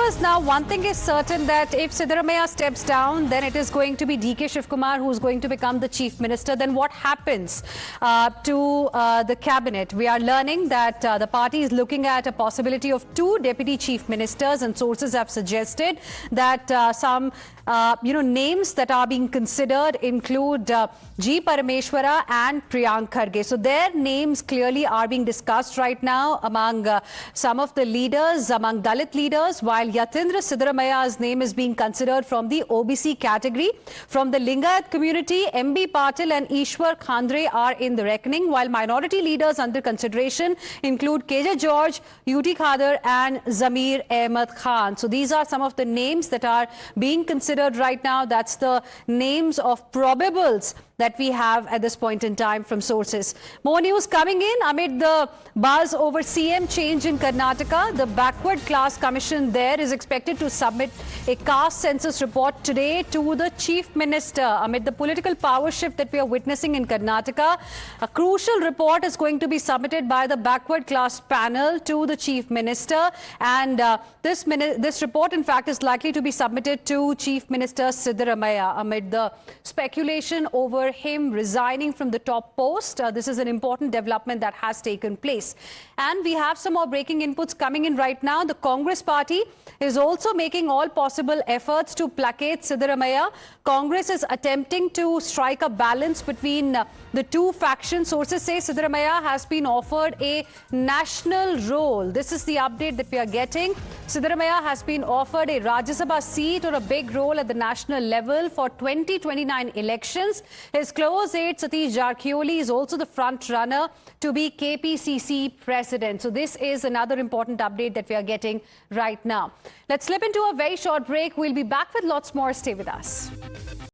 because now one thing is certain that if Siddaramaiah steps down, then it is going to be DK Shivkumar who is going to become the Chief Minister. Then what happens to the cabinet? We are learning that the party is looking at a possibility of 2 Deputy Chief Ministers, and sources have suggested that some names that are being considered include G. Parameshwara and Priyank Kharge. So their names clearly are being discussed right now among some of the leaders, among Dalit leaders, while Yatindra Siddaramaiah's name is being considered from the OBC category. From the Lingayat community, MB Patil and Ishwar Khandre are in the reckoning, while minority leaders under consideration include KJ George, UT Khader and Zamir Ahmed Khan. So these are some of the names that are being considered right now. That's the names of probables that we have at this point in time from sources. More news coming in amid the buzz over CM change in Karnataka. The Backward Class Commission there is expected to submit a caste census report today to the Chief Minister. Amid the political power shift that we are witnessing in Karnataka, a crucial report is going to be submitted by the Backward Class panel to the Chief Minister, and this report in fact is likely to be submitted to Chief Minister Siddaramaiah amid the speculation over him resigning from the top post. This is an important development that has taken place. And we have some more breaking inputs coming in right now. The Congress party is also making all possible efforts to placate Siddaramaiah. Congress is attempting to strike a balance between the two factions. Sources say Siddaramaiah has been offered a national role. This is the update that we are getting. Siddaramaiah has been offered a Rajya Sabha seat or a big role at the national level for 2029 elections. His close aide Satish Jarkhioli is also the front runner to be KPCC president. So this is another important update that we are getting right now. Let's slip into a very short break. We'll be back with lots more. Stay with us.